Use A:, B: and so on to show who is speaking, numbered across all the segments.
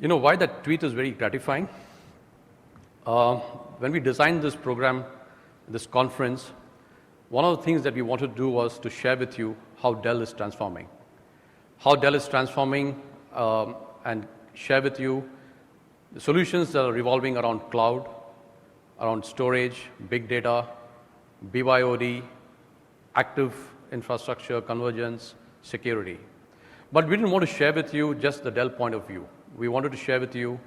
A: You know why that tweet is very gratifying? When we designed this program, this conference, one of the things that we wanted to do was to share with you how Dell is transforming. How Dell is transforming and share with you the solutions that are revolving around cloud, around storage, big data, BYOD, active infrastructure, convergence, security. But we didn't want to share with you just the Dell point of view. We wanted to share with you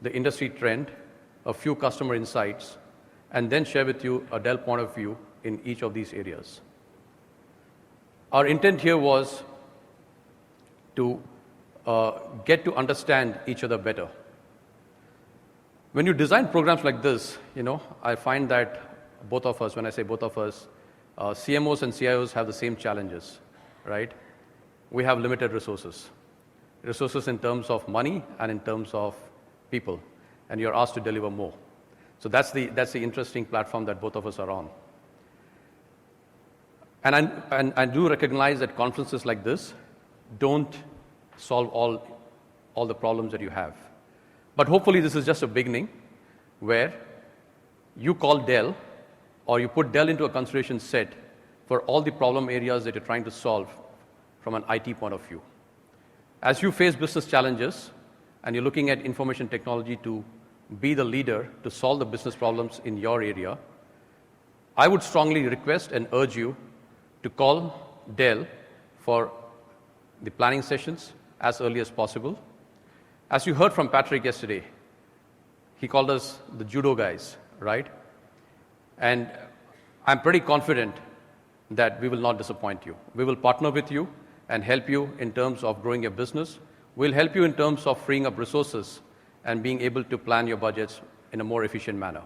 A: the industry trend, a few customer insights, and then share with you a Dell point of view in each of these areas. Our intent here was to get to understand each other better. When you design programs like this, I find that both of us, when I say both of us, CMOs and CIOs have the same challenges, right? We have limited resources in terms of money and in terms of people, and you're asked to deliver more. So that's the interesting platform that both of us are on. And I do recognize that conferences like this don't solve all the problems that you have. But hopefully this is just a beginning where you call Dell or you put Dell into a consideration set for all the problem areas that you're trying to solve from an IT point of view. As you face business challenges and you're looking at information technology to be the leader to solve the business problems in your area, I would strongly request and urge you to call Dell for the planning sessions as early as possible. As you heard from Patrick yesterday, he called us the judo guys, right? And I'm pretty confident that we will not disappoint you. We will partner with you and help you in terms of growing your business. We'll help you in terms of freeing up resources and being able to plan your budgets in a more efficient manner.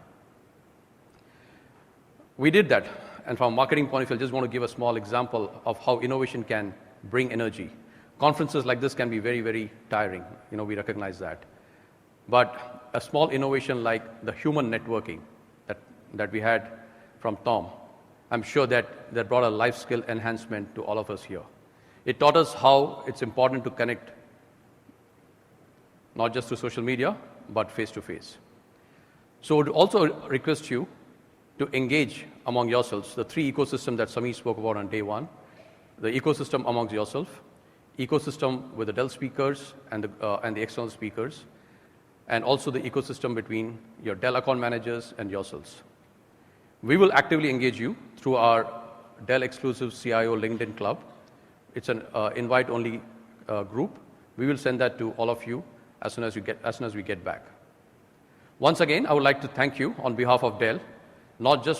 A: We did that, and from a marketing point of view, I just want to give a small example of how innovation can bring energy. Conferences like this can be very, very tiring. We recognize that. But a small innovation like the human networking that we had from Tom, I'm sure that brought a life skill enhancement to all of us here. It taught us how it's important to connect, not just through social media, but face-to-face. So I would also request you to engage among yourselves, the three ecosystems that Samir spoke about on day one, the ecosystem amongst yourself, ecosystem with the Dell speakers and the external speakers, and also the ecosystem between your Dell account managers and yourselves. We will actively engage you through our Dell exclusive CIO LinkedIn Club. It's an invite-only group. We will send that to all of you as soon as we get back. Once again, I would like to thank you on behalf of Dell, not just